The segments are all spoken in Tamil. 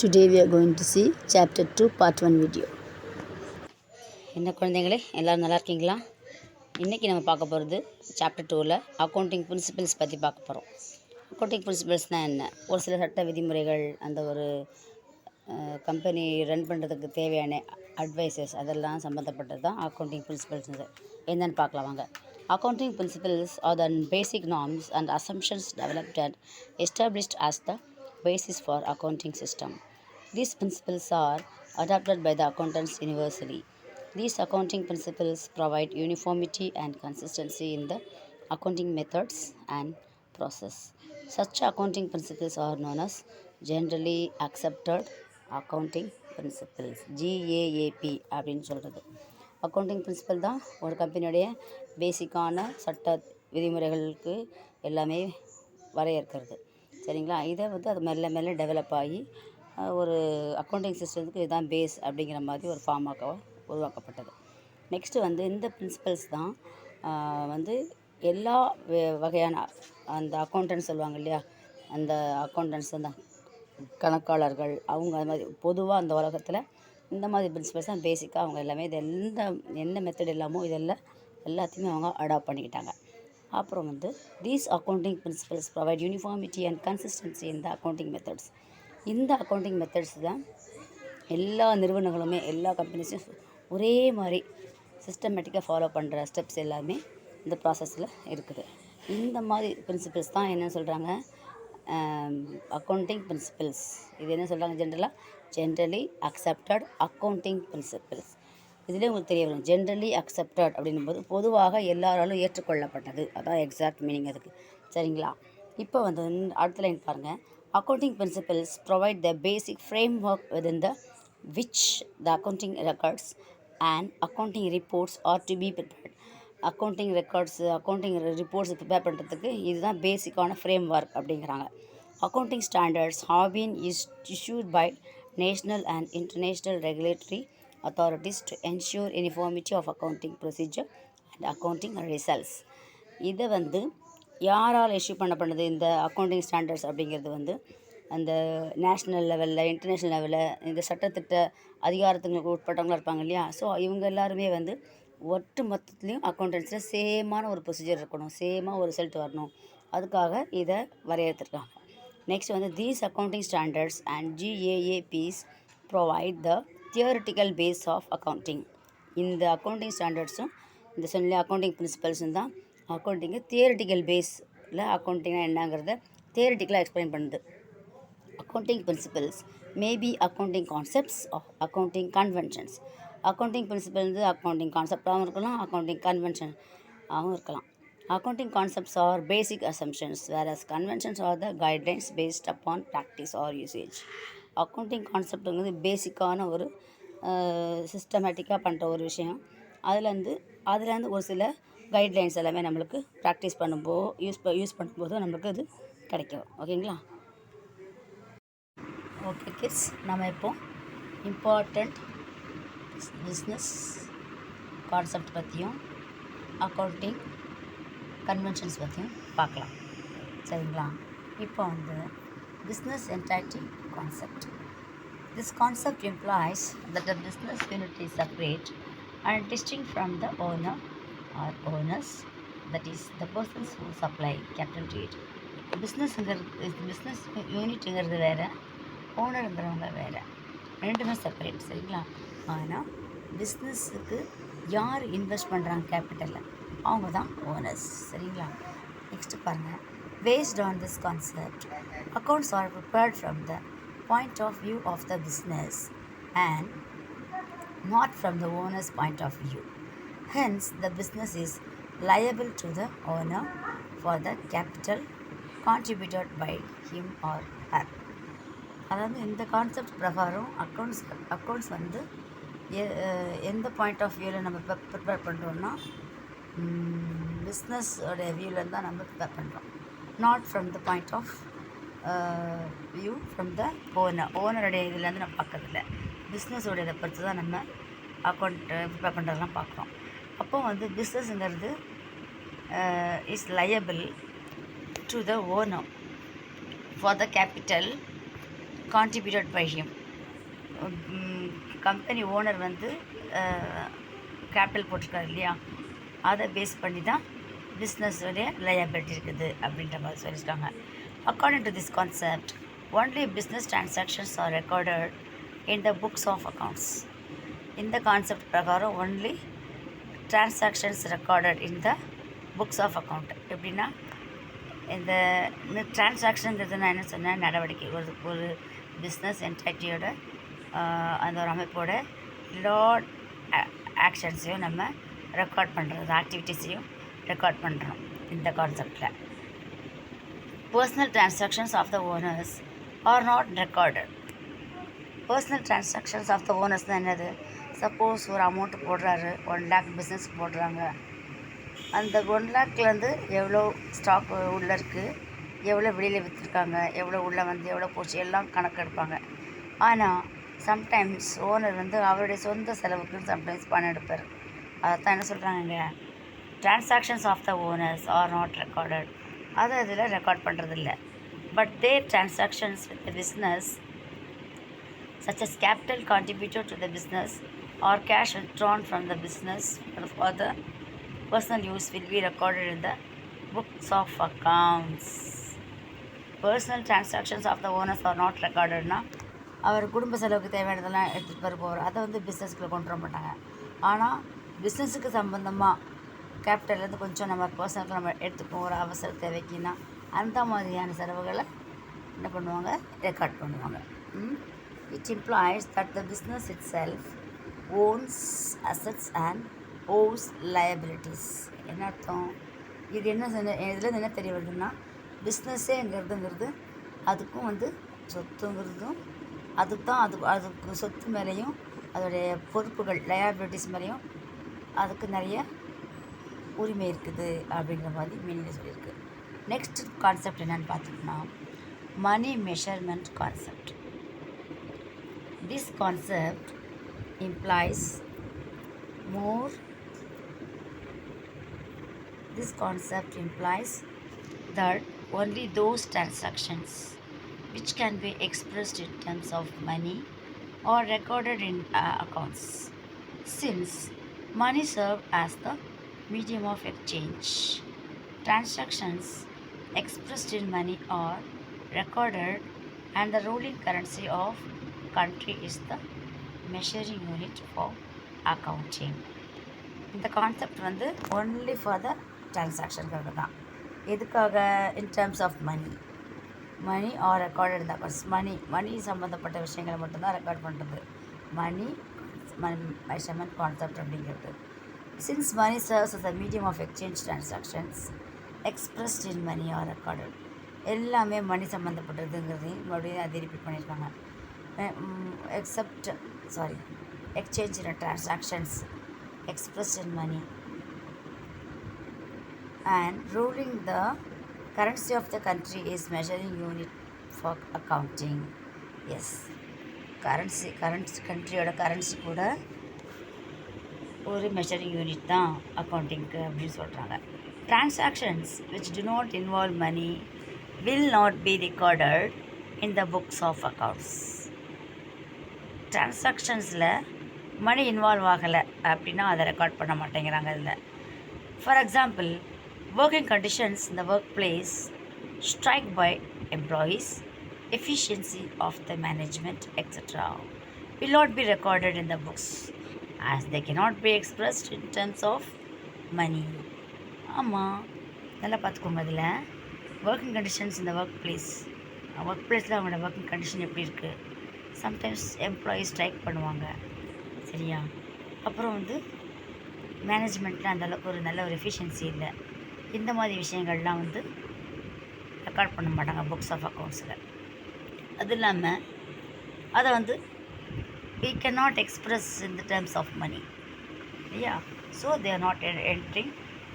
Today we are going to see chapter 2 part 1 video. என்ன குழந்தைங்களே எல்லோரும் நல்லா இருக்கீங்களா? இன்றைக்கி நம்ம பார்க்க போகிறது சாப்டர் 2ல் அக்கௌண்டிங் பிரின்சிபல்ஸ் பற்றி பார்க்க போகிறோம். அக்கௌண்டிங் பிரின்சிபல்ஸ்னால் என்ன? ஒரு சில சட்ட விதிமுறைகள், அந்த ஒரு கம்பெனி ரன் பண்ணுறதுக்கு தேவையான அட்வைசஸ் அதெல்லாம் சம்மந்தப்பட்டது தான் அக்கௌண்டிங் பிரின்சிபல்ஸ். என்னென்னு பார்க்கலாம் வாங்க. Accounting principles are the basic norms and assumptions developed and established as the basis for accounting system. These principles are adopted by the accountants universally. These accounting principles provide uniformity and consistency in the accounting methods and process. Such accounting principles are known as generally accepted accounting principles. GAAP அப்படின்னு சொல்கிறது. அக்கௌண்டிங் பிரின்சிபல் தான் ஒரு கம்பெனியுடைய பேசிக்கான சட்ட விதிமுறைகளுக்கு எல்லாமே வரையறுக்கிறது. சரிங்களா? இதை அது மெல்ல மெல்ல டெவலப் ஆகி ஒரு அக்கௌண்டிங் சிஸ்டத்துக்கு இதுதான் பேஸ் அப்படிங்கிற மாதிரி ஒரு ஃபார்மாக உருவாக்கப்பட்டது. நெக்ஸ்ட்டு இந்த பிரின்சிபல்ஸ் தான் எல்லா வகையான அந்த அக்கௌண்டன்ஸ் சொல்லுவாங்க இல்லையா, அந்த அக்கௌண்டன்ஸ் தான் கணக்காளர்கள், அவங்க அது மாதிரி பொதுவாக அந்த உலகத்தில் இந்த மாதிரி பிரின்சிபல்ஸ் தான் பேசிக்காக அவங்க எல்லாமே இது என்ன மெத்தட் எல்லாமோ இதெல்லாம் எல்லாத்தையுமே அவங்க அடாப்ட் பண்ணிக்கிட்டாங்க. அப்புறம் these accounting principles provide uniformity and consistency in the accounting methods. இந்த அக்கௌண்டிங் மெத்தட்ஸ் தான் எல்லா நிறுவனங்களுமே எல்லா கம்பெனிஸும் ஒரே மாதிரி சிஸ்டமேட்டிக்காக ஃபாலோ பண்ணுற ஸ்டெப்ஸ் எல்லாமே இந்த ப்ராசஸில் இருக்குது. இந்த மாதிரி பிரின்சிபல்ஸ் தான் என்ன சொல்கிறாங்க, அக்கௌண்டிங் பிரின்சிபல்ஸ். இது என்ன சொல்கிறாங்க, ஜென்ரலி அக்செப்டட் அக்கௌண்டிங் பிரின்சிபல்ஸ். இதுலேயே உங்களுக்கு தெரிய வரும், ஜென்ரலி அக்செப்டட் அப்படின்னும்போது பொதுவாக எல்லாராலும் ஏற்றுக்கொள்ளப்பட்டது, அதான் எக்ஸாக்ட் மீனிங் அதுக்கு. சரிங்களா? இப்போ அடுத்த லைன் பாருங்கள். Accounting principles provide the basic framework within the which the accounting records and accounting reports are to be prepared. Accounting reports prepare பண்ணுறதுக்கு இதுதான் பேசிக்கான ஃப்ரேம் ஒர்க் அப்படிங்கிறாங்க. Accounting standards have been issued by national and international regulatory authorities to ensure uniformity of accounting procedure and accounting results. இதை யாரால் இஷ்யூ பண்ணப்படுது இந்த அக்கௌண்டிங் ஸ்டாண்டர்ட்ஸ் அப்படிங்கிறது அந்த நேஷ்னல் லெவலில், இன்டர்நேஷ்னல் லெவலில் இந்த சட்டத்திட்ட அதிகாரத்துங்களுக்கு உட்பட்டவங்களாக இருப்பாங்க இல்லையா. ஸோ இவங்க எல்லாருமே ஒட்டு மொத்தத்துலேயும் அக்கௌண்டன்ஸில் சேமான ஒரு ப்ரொசீஜர் இருக்கணும், சேமாக ஒரு ரிசல்ட் வரணும், அதுக்காக இதை வரையறுத்துருக்காங்க. Next these accounting standards and GAAPs provide the theoretical base of accounting. இந்த அக்கௌண்டிங் ஸ்டாண்டர்ட்ஸும் இந்த சொல்லி அக்கௌண்டிங் பிரின்சிபல்ஸும் தான் அக்கௌண்டிங்கு தியரிட்டிக்கல் பேஸில் அக்கௌண்டிங்னா என்னங்கிறத தியரிட்டிக்கலாக எக்ஸ்பிளைன் பண்ணுது. Accounting principles maybe accounting concepts of accounting conventions. Accounting principle accounting கான்செப்டாகவும் இருக்கலாம், அக்கௌண்டிங் கன்வென்ஷன் ஆகவும் இருக்கலாம். Accounting concepts are basic assumptions whereas conventions are the guidelines based upon practice or usage. Accounting கான்செப்ட்டுங்கிறது பேசிக்கான ஒரு சிஸ்டமேட்டிக்காக பண்ணுற ஒரு விஷயம். அதுலேருந்து ஒரு சில கைட்லைன்ஸ் எல்லாமே நம்மளுக்கு ப்ராக்டிஸ் பண்ணும்போது யூஸ் பண்ணும்போது நம்மளுக்கு அது கிடைக்கும். ஓகேங்களா? ஓகே கிட்ஸ், நம்ம இப்போ இம்பார்ட்டண்ட் பிஸ்னஸ் கான்செப்ட் பற்றியும் அக்கௌண்டிங் கன்வென்ஷன்ஸ் பற்றியும் பார்க்கலாம். சரிங்களா? இப்போ business entity concept. This concept implies that the business unit is separate and distinct from the owner or owners, that is the persons who supply capital to it. Business யூனிட்டுங்கிறது வேறு, ஓனருங்கிறவங்க வேறு, ரெண்டுமே செப்பரேட். சரிங்களா? ஆனால் பிஸ்னஸுக்கு யார் இன்வெஸ்ட் பண்ணுறாங்க கேபிட்டலில், அவங்க தான் ஓனர்ஸ். சரிங்களா? நெக்ஸ்ட்டு பாருங்கள். Based on this concept accounts are prepared from the point of view of the business and not from the owner's point of view. Hence, the business is liable to the owner for the capital contributed by him or her. அதாவது இந்த கான்செப்ட் பிரகாரம் அக்கௌண்ட்ஸ் எந்த பாயிண்ட் ஆஃப் வியூவில் நம்ம ப்ரிப்பேர் பண்ணுறோன்னா பிஸ்னஸோட வியூவில் தான் நம்ம ப்ரிப்பேர் பண்ணுறோம். Not from the point of view from the ஓனருடைய இதுலேருந்து நம்ம பார்க்கறதில்ல, பிஸ்னஸோட இதை பொறுத்து தான் நம்ம அக்கௌண்ட் ப்ரிப்பேர் பண்ணுறதெல்லாம் பார்க்குறோம். அப்போ பிஸ்னஸ்ங்கிறது is liable to the owner for the capital contributed by him. Company owner வந்து கேபிட்டல் போட்டிருக்காரு இல்லையா, அதை பேஸ் பண்ணி தான் பிஸ்னஸோடைய லயபிலிட்டி இருக்குது அப்படின்ற மாதிரி சொல்லியிருக்காங்க. According to this concept only business transactions are recorded in the books of accounts. இந்த கான்செப்ட் பிரகாரம் only transactions recorded in the books of account. எப்படின்னா இந்த டிரான்சாக்ஷனுங்கிறது நான் என்ன சொன்னேன், நடவடிக்கை. ஒரு பிஸ்னஸ் என்டைட்டியோட அந்த ஒரு அமைப்போட எல்லா ஆக்ஷன்ஸையும் நம்ம ரெக்கார்ட் பண்ணுறது, ஆக்டிவிட்டீஸையும் ரெக்கார்ட் பண்ணுறோம் இந்த கான்செப்டில். Personal transactions of the owners are not recorded. Personal transactions of the owners தான் என்னது, சப்போஸ் ஒரு அமௌண்ட்டு போடுறாரு, 1 lakh பிஸ்னஸ் போடுறாங்க, அந்த 1 lakhலேருந்து எவ்வளோ ஸ்டாக் உள்ளே இருக்குது, எவ்வளோ வெளியில் விற்றுருக்காங்க, எவ்வளோ உள்ளே வந்து எவ்வளோ போச்சு, எல்லாம் கணக்கு எடுப்பாங்க. ஆனால் சம்டைம்ஸ் ஓனர் வந்து அவருடைய சொந்த செலவுக்குன்னு சம்டைம்ஸ் பணம் எடுப்பார். அதைத்தான் என்ன சொல்கிறாங்க, transactions of the owners are not recorded. அதை இதில் ரெக்கார்ட் பண்ணுறதில்ல. But their transactions with the business such as capital contributed to the business or cash withdrawn from the business for the personal use will be recorded in the books of accounts. Personal transactions of the owners are not recorded. அவர் குடும்ப செலவுக்கு தேவையானதெல்லாம் எடுத்துகிட்டு போவார், அதை வந்து பிஸ்னஸ்க்குள்ளே கொண்டு வர மாட்டாங்க. ஆனால் பிஸ்னஸுக்கு சம்மந்தமாக கேபிட்டல்லேருந்து கொஞ்சம் நம்ம பர்சனலுக்கு நம்ம எடுத்துப்போம் ஒரு அவசர தேவைக்குன்னா, அந்த மாதிரியான செலவுகளை என்ன பண்ணுவாங்க, ரெக்கார்ட் பண்ணுவாங்க. It implies that the business itself owns assets and owes liabilities. என்ன அர்த்தம், இது இதில் என்ன தெரிய வருதுன்னா, பிஸ்னஸ்ஸேங்கிறதுங்கிறது அதுக்கும் வந்து சொத்துங்கிறதும் அதுக்கு சொத்து மேலேயும் அதோடைய பொறுப்புகள் லயபிலிட்டிஸ் மேலேயும் அதுக்கு நிறைய உரிமை இருக்குது அப்படிங்கிற மாதிரி மீனிங் சொல்லியிருக்கு. நெக்ஸ்ட் கான்செப்ட் என்னென்னு பார்த்திங்கன்னா, money measurement concept. This concept implies that only those transactions which can be expressed in terms of money are recorded in accounts, since money serves as the medium of exchange. Transactions expressed in money are recorded and the ruling currency of country is the measuring unit for accounting. இந்த கான்செப்ட் வந்து ஒன்லி ஃபார் த டிரான்சாக்ஷனுக்காக தான். எதுக்காக, in terms of money are recorded இந்த அக்கௌண்ட்ஸ். மணி சம்மந்தப்பட்ட விஷயங்களை மட்டும்தான் ரெக்கார்ட் பண்ணுறது மணி மெஷர்மெண்ட் கான்செப்ட் அப்படிங்கிறது. Since money serves as a medium of exchange transactions expressed in money are recorded. எல்லாமே மணி சம்மந்தப்பட்டதுங்கிறதையும் மறுபடியும் அதை ரிப்பீட் பண்ணியிருக்காங்க. exchange transactions expressed in money and ruling the currency of the country is measuring unit for accounting. Yes, currency countryயோட currency கூட ஒரு measuring unit தான் accountingக்கு அப்படின்னு சொல்கிறாங்க. Transactions which do not involve money will not be recorded in the books of accounts. டிரான்சாக்ஷன்ஸில் மணி இன்வால்வ் ஆகலை அப்படின்னா அதை ரெக்கார்ட் பண்ண மாட்டேங்கிறாங்க இதில். For example, working conditions in the work place, strike by employees, efficiency of the management, etc. will not be recorded in the books as they cannot be expressed in terms of money. ஆமாம், நல்லா பார்த்துக்கோங்க. அதில் ஒர்க்கிங் கண்டிஷன்ஸ் இந்த ஒர்க் பிளேஸில் அவங்களோட ஒர்க்கிங் கண்டிஷன் எப்படி இருக்குது. சம்டைம்ஸ் எம்ப்ளாயீஸ் ஸ்ட்ரைக் பண்ணுவாங்க, சரியா. அப்புறம் வந்து மேனேஜ்மெண்ட்டில் அந்தளவுக்கு ஒரு நல்ல ஒரு எஃபிஷியன்சி இல்லை. இந்த மாதிரி விஷயங்கள்லாம் வந்து ரெக்கார்ட் பண்ண மாட்டாங்க புக்ஸ் ஆஃப் அக்கௌண்ட்ஸில். அது இல்லாமல் அதை வந்து we cannot express in the terms of money, yeah, so they are not entering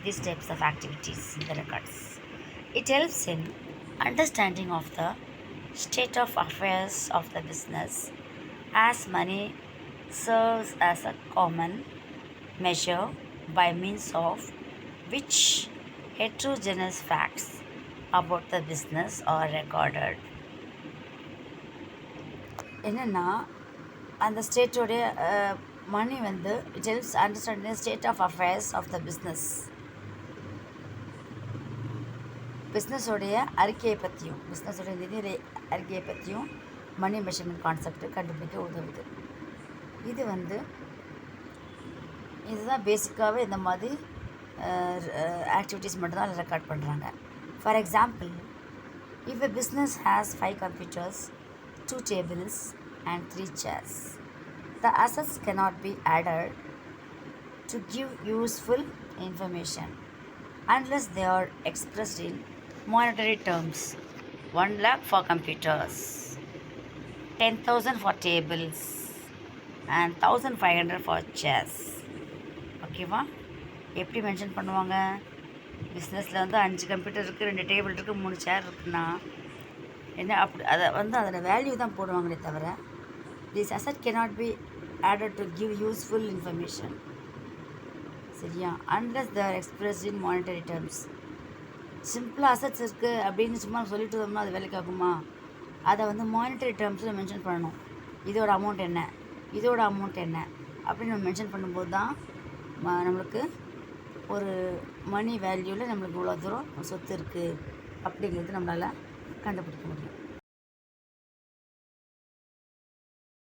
these types of activities in the records. It helps in understanding of the state of affairs of the business, as money serves as a common measure by means of which heterogeneous facts about the business are recorded. என்னென்னா அந்த ஸ்டேட்டோடைய மணி வந்து it helps understanding state of affairs of the பிஸ்னஸோடைய அறிக்கையை பற்றியும் பிஸ்னஸோடைய நிதி அறிக்கையை பற்றியும் மணி மெஷர்மெண்ட் கான்செப்ட் கண்டுபிடிக்க உதவுது. இதுதான் பேசிக்காகவே இந்த மாதிரி ஆக்டிவிட்டீஸ் மட்டும்தான் ரெக்கார்ட் பண்ணுறாங்க. For example, if a business has 5 computers, 2 tables and 3 chairs, the assets cannot be added to give useful information unless they are expressed in monetary terms. 1 lakh for computers, 10,000 for tables and 1,500 for chairs. ஓகேவா? எப்படி மென்ஷன் பண்ணுவாங்க? பிஸ்னஸில் வந்து 5 கம்ப்யூட்டர் இருக்குது, 2 டேபிள் இருக்குது, 3 சேர் இருக்குன்னா என்ன அப்படி அதை வந்து அதோட வேல்யூ தான் போடுவாங்களே தவிர this asset cannot be added to give useful information. சரியா? Unless they are expressed in monetary terms. சிம்பிளாக அசட்ஸ் இருக்குது அப்படின்னு சும்மா சொல்லிட்டு வந்தோம்னா அது வேலைக்கு ஆகுமா? அதை வந்து மானிட்டரி டேர்ம்ஸில் மென்ஷன் பண்ணணும். இதோட அமௌண்ட் என்ன, இதோட அமௌண்ட் என்ன அப்படின்னு நம்ம மென்ஷன் பண்ணும்போது தான் நம்மளுக்கு ஒரு மணி வேல்யூவில் நம்மளுக்கு இவ்வளோ தூரம் சொத்து இருக்குது அப்படிங்கிறது நம்மளால் கண்டுபிடிக்க முடியும்.